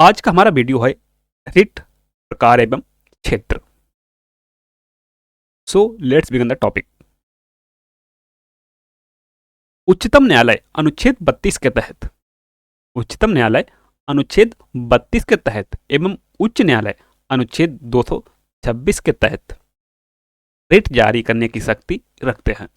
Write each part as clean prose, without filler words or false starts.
आज का हमारा वीडियो है रिट प्रकार एवं क्षेत्र। So let's begin the topic. उच्चतम न्यायालय अनुच्छेद 32 के तहत उच्चतम न्यायालय अनुच्छेद 32 के तहत एवं उच्च न्यायालय अनुच्छेद 226 के तहत रिट जारी करने की शक्ति रखते हैं।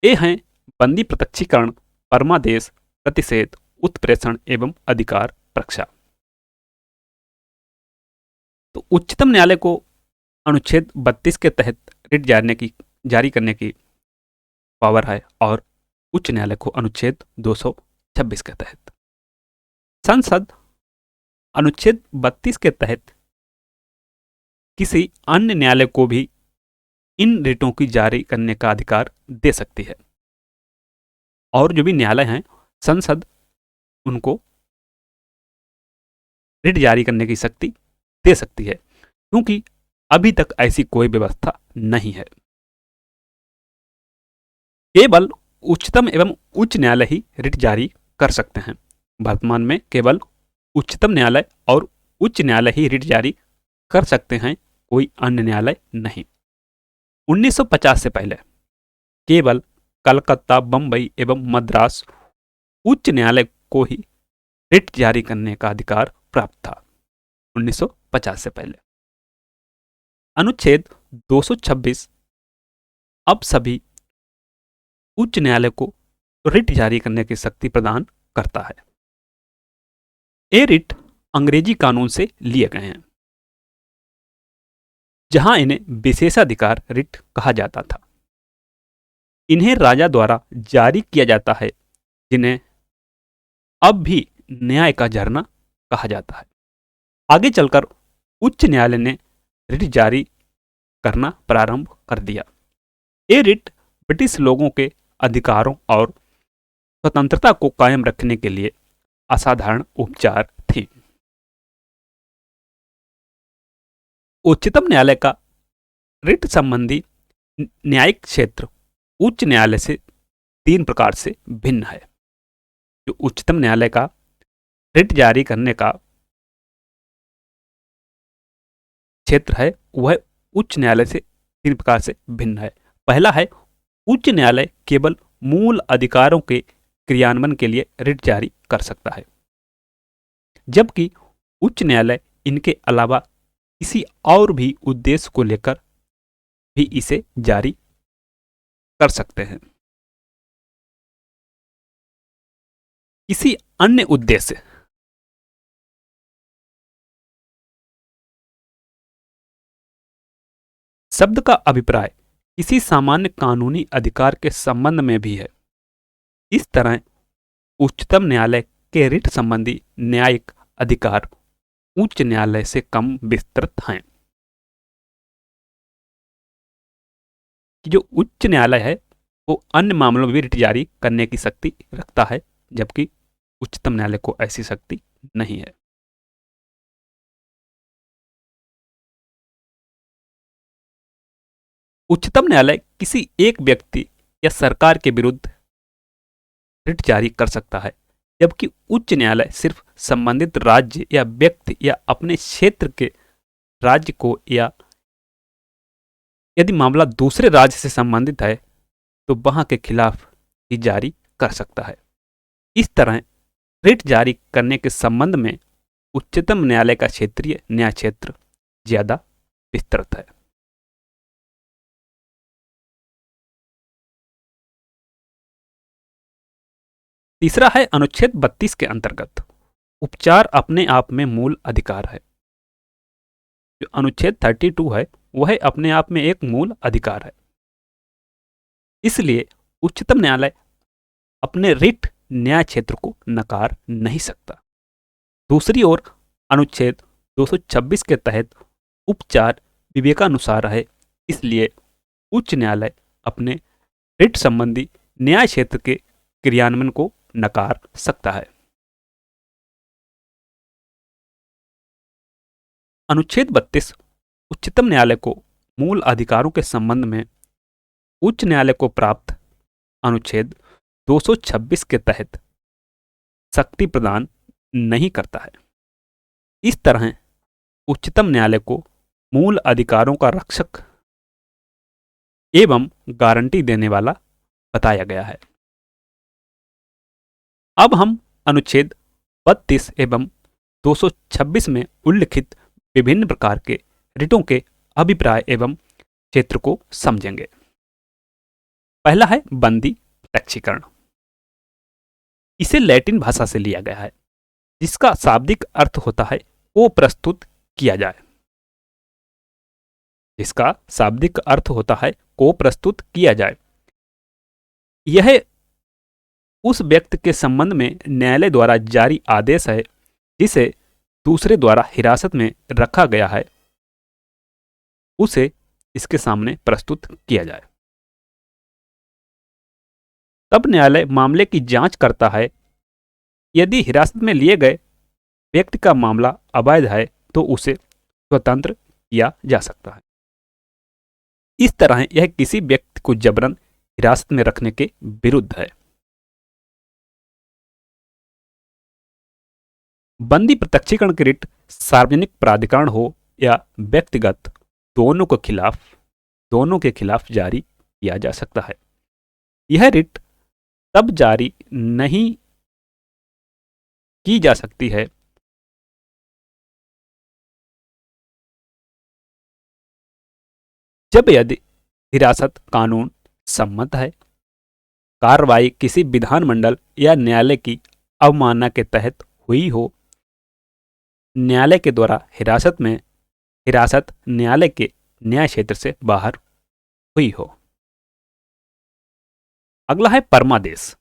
ये हैं बंदी प्रत्यक्षीकरण, परमादेश, प्रतिषेध, उत्प्रेषण एवं अधिकार रक्षा। तो उच्चतम न्यायालय को अनुच्छेद 32 के तहत रिट जारी करने की पावर है और उच्च न्यायालय को अनुच्छेद 226 के तहत। संसद अनुच्छेद 32 के तहत किसी अन्य न्यायालय को भी इन रिटों की जारी करने का अधिकार दे सकती है और जो भी न्यायालय हैं संसद उनको रिट जारी करने की शक्ति दे सकती है, क्योंकि अभी तक ऐसी कोई व्यवस्था नहीं है। केवल उच्चतम एवं उच्च न्यायालय ही रिट जारी कर सकते हैं। वर्तमान में केवल उच्चतम न्यायालय और उच्च न्यायालय ही रिट जारी कर सकते हैं, कोई अन्य न्यायालय नहीं। 1950 से पहले केवल कलकत्ता, बंबई एवं मद्रास उच्च न्यायालय को ही रिट जारी करने का अधिकार प्राप्त था। 1950 से पहले अनुच्छेद 226 अब सभी उच्च न्यायालय को रिट जारी करने की शक्ति प्रदान करता है। ये रिट अंग्रेजी कानून से लिए गए हैं, जहां इन्हें विशेषाधिकार रिट कहा जाता था। इन्हें राजा द्वारा जारी किया जाता है, जिन्हें अब भी न्याय का झरना कहा जाता है। आगे चलकर उच्च न्यायालय ने रिट जारी करना प्रारंभ कर दिया। ये रिट ब्रिटिश लोगों के अधिकारों और स्वतंत्रता को कायम रखने के लिए असाधारण उपचार थी। उच्चतम न्यायालय का रिट संबंधी न्यायिक क्षेत्र उच्च न्यायालय से 3 प्रकार से भिन्न है। जो उच्चतम न्यायालय का रिट जारी करने का क्षेत्र है वह उच्च न्यायालय से 3 प्रकार से भिन्न है। पहला है, उच्च न्यायालय केवल मूल अधिकारों के क्रियान्वयन के लिए रिट जारी कर सकता है, जबकि उच्च न्यायालय इनके अलावा किसी और भी उद्देश्य को लेकर भी इसे जारी कर सकते हैं। किसी अन्य उद्देश्य शब्द का अभिप्राय किसी सामान्य कानूनी अधिकार के संबंध में भी है। इस तरह उच्चतम न्यायालय के रिट संबंधी न्यायिक अधिकार उच्च न्यायालय से कम विस्तृत हैं। कि जो उच्च न्यायालय है वो अन्य मामलों में भी रिट जारी करने की शक्ति रखता है, जबकि उच्चतम न्यायालय को ऐसी शक्ति नहीं है। उच्चतम न्यायालय किसी एक व्यक्ति या सरकार के विरुद्ध रिट जारी कर सकता है, जबकि उच्च न्यायालय सिर्फ संबंधित राज्य या व्यक्ति या अपने क्षेत्र के राज्य को, या यदि मामला दूसरे राज्य से संबंधित है तो वहां के खिलाफ ही जारी कर सकता है। इस तरह रिट जारी करने के संबंध में उच्चतम न्यायालय का क्षेत्रीय न्याय क्षेत्र ज्यादा विस्तृत है। तीसरा है, अनुच्छेद 32 के अंतर्गत उपचार अपने आप में मूल अधिकार है। जो अनुच्छेद 32 है वह अपने आप में एक मूल अधिकार है, इसलिए उच्चतम न्यायालय अपने रिट न्याय क्षेत्र को नकार नहीं सकता। दूसरी ओर अनुच्छेद 226 के तहत उपचार विवेकानुसार है, इसलिए उच्च न्यायालय अपने रिट संबंधी न्याय क्षेत्र के क्रियान्वयन को नकार सकता है। अनुच्छेद 32 उच्चतम न्यायालय को मूल अधिकारों के संबंध में उच्च न्यायालय को प्राप्त अनुच्छेद 226 के तहत शक्ति प्रदान नहीं करता है। इस तरह उच्चतम न्यायालय को मूल अधिकारों का रक्षक एवं गारंटी देने वाला बताया गया है। अब हम अनुच्छेद 32 एवं 226 में उल्लिखित विभिन्न प्रकार के रिटों के अभिप्राय एवं क्षेत्र को समझेंगे। पहला है बंदी प्रत्यक्षीकरण। इसे लैटिन भाषा से लिया गया है, जिसका शाब्दिक अर्थ होता है को प्रस्तुत किया जाए। इसका शाब्दिक अर्थ होता है को प्रस्तुत किया जाए। यह उस व्यक्ति के संबंध में न्यायालय द्वारा जारी आदेश है जिसे दूसरे द्वारा हिरासत में रखा गया है, उसे इसके सामने प्रस्तुत किया जाए। तब न्यायालय मामले की जांच करता है। यदि हिरासत में लिए गए व्यक्ति का मामला अवैध है तो उसे स्वतंत्र किया जा सकता है। इस तरह यह किसी व्यक्ति को जबरन हिरासत में रखने के विरुद्ध है। बंदी प्रत्यक्षीकरण की रिट सार्वजनिक प्राधिकरण हो या व्यक्तिगत, दोनों के खिलाफ जारी किया जा सकता है। यह रिट तब जारी नहीं की जा सकती है जब यदि हिरासत कानून सम्मत है, कार्रवाई किसी विधानमंडल या न्यायालय की अवमानना के तहत हुई हो, न्यायालय के द्वारा हिरासत न्यायालय के न्याय क्षेत्र से बाहर हुई हो। अगला है परमादेश।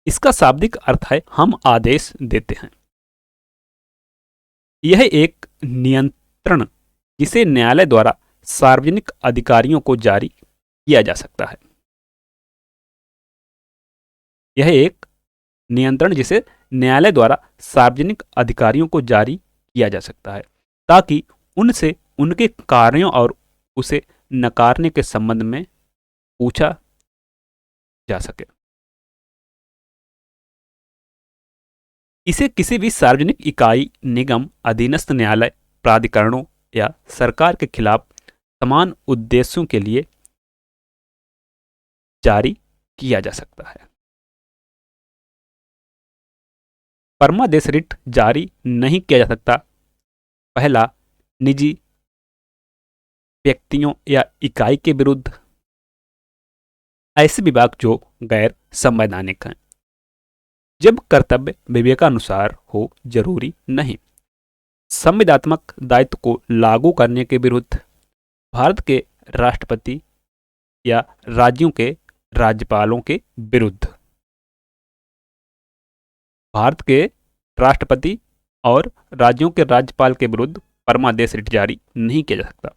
इसका शाब्दिक अर्थ है हम आदेश देते हैं। यह एक नियंत्रण जिसे न्यायालय द्वारा सार्वजनिक अधिकारियों को जारी किया जा सकता है। यह एक नियंत्रण जिसे न्यायालय द्वारा सार्वजनिक अधिकारियों को जारी किया जा सकता है ताकि उनसे उनके कार्यों और उसे नकारने के संबंध में पूछा जा सके। इसे किसी भी सार्वजनिक इकाई, निगम, अधीनस्थ न्यायालय, प्राधिकरणों या सरकार के खिलाफ समान उद्देश्यों के लिए जारी किया जा सकता है। परमादेश रिट जारी नहीं किया जा सकता। पहला, निजी व्यक्तियों या इकाई के विरुद्ध, ऐसे विभाग जो गैर संवैधानिक हैं, जब कर्तव्य विवेकानुसार हो, जरूरी नहीं। संविदात्मक दायित्व को लागू करने के विरुद्ध, भारत के राष्ट्रपति या राज्यों के राज्यपालों के विरुद्ध। भारत के राष्ट्रपति और राज्यों के राज्यपाल के विरुद्ध परमादेश रिट जारी नहीं किया जा सकता।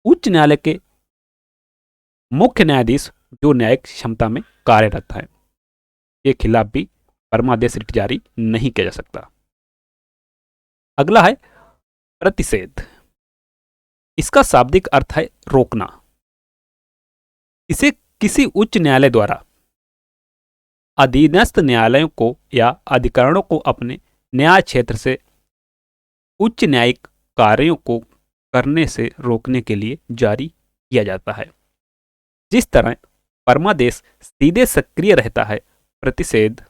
उच्च न्यायालय के मुख्य न्यायाधीश जो न्यायिक क्षमता में कार्यरत है, के खिलाफ भी परमादेश रिट जारी नहीं किया जा सकता। अगला है प्रतिषेध। इसका शाब्दिक अर्थ है रोकना। इसे किसी उच्च न्यायालय द्वारा अधीनस्थ न्यायालयों को या अधिकरणों को अपने न्याय क्षेत्र से उच्च न्यायिक कार्यों को करने से रोकने के लिए जारी किया जाता है। जिस तरह परमादेश सीधे सक्रिय रहता है, प्रतिषेध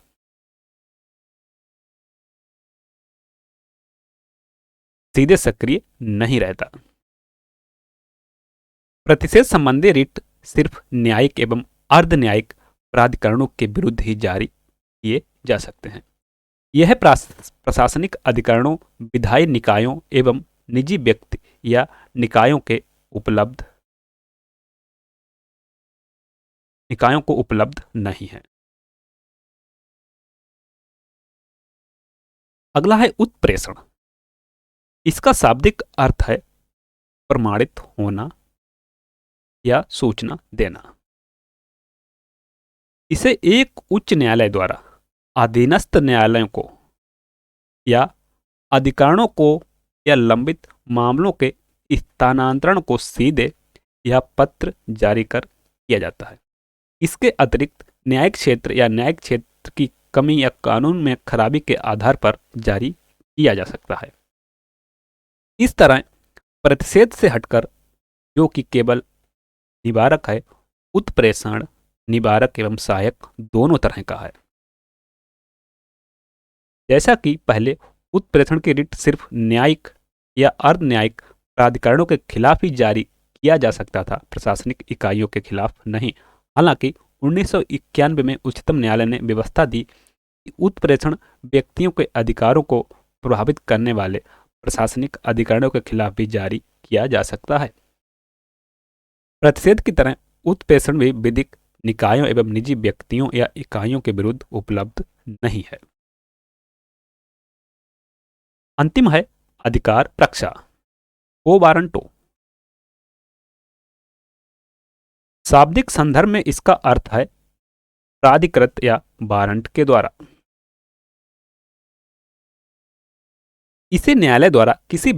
सीधे सक्रिय नहीं रहता। प्रतिषेध संबंधी रिट सिर्फ न्यायिक एवं अर्ध न्यायिक प्राधिकरणों के विरुद्ध ही जारी किए जा सकते हैं। यह प्रशासनिक अधिकरणों, विधायी निकायों एवं निजी व्यक्ति या निकायों को उपलब्ध नहीं है। अगला है उत्प्रेषण। इसका शाब्दिक अर्थ है प्रमाणित होना या सूचना देना। इसे एक उच्च न्यायालय द्वारा अधीनस्थ न्यायालयों को या अधिकरणों को या लंबित मामलों के स्थानांतरण को सीधे या पत्र जारी कर किया जाता है। इसके अतिरिक्त न्यायिक क्षेत्र या न्यायिक क्षेत्र राष्ट्र की कमी या कानून में खराबी के आधार पर जारी किया जा सकता है। इस तरह प्रतिषेध से हटकर, जो कि केवल निवारक है, उत्प्रेषण निवारक एवं सहायक दोनों तरह का है। जैसा कि पहले उत्प्रेषण की रिट सिर्फ न्यायिक या अर्ध न्यायिक प्राधिकरणों के खिलाफ ही जारी किया जा सकता था, प्रशासनिक इकाइयों के खिलाफ नहीं। हालांकि 1991 में उच्चतम न्यायालय ने व्यवस्था दी कि उत्प्रेषण व्यक्तियों के अधिकारों को प्रभावित करने वाले प्रशासनिक अधिकरणों के खिलाफ भी जारी किया जा सकता है। प्रतिषेध की तरह उत्प्रेषण भी विधिक निकायों एवं निजी व्यक्तियों या इकाइयों के विरुद्ध उपलब्ध नहीं है। अंतिम है अधिकार रक्षा, को वारंटो। शाब्दिक संदर्भ में इसका अर्थ है प्राधिकृत या वारंट के द्वारा। इसे न्यायालय द्वारा किसी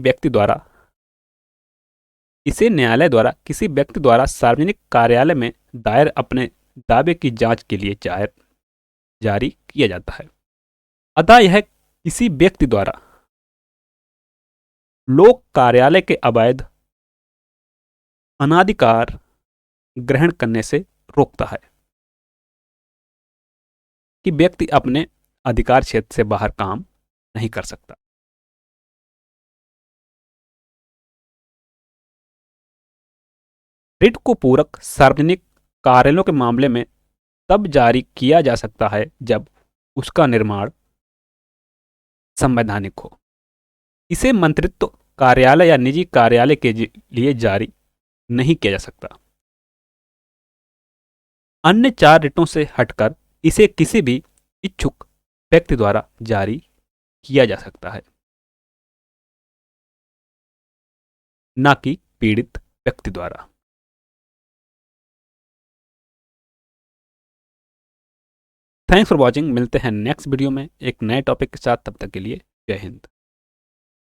व्यक्ति द्वारा सार्वजनिक कार्यालय में दायर अपने दावे की जांच के लिए जारी किया जाता है। अतः यह किसी व्यक्ति द्वारा लोक कार्यालय के अवैध अनाधिकार ग्रहण करने से रोकता है कि व्यक्ति अपने अधिकार क्षेत्र से बाहर काम नहीं कर सकता। रिट को पूरक सार्वजनिक कार्यालयों के मामले में तब जारी किया जा सकता है जब उसका निर्माण संवैधानिक हो। इसे मंत्रित्व कार्यालय या निजी कार्यालय के लिए जारी नहीं किया जा सकता। अन्य 4 रिटों से हटकर इसे किसी भी इच्छुक व्यक्ति द्वारा जारी किया जा सकता है, न कि पीड़ित व्यक्ति द्वारा। Thanks for watching. मिलते हैं नेक्स्ट वीडियो में एक नए टॉपिक के साथ। तब तक के लिए जय हिंद।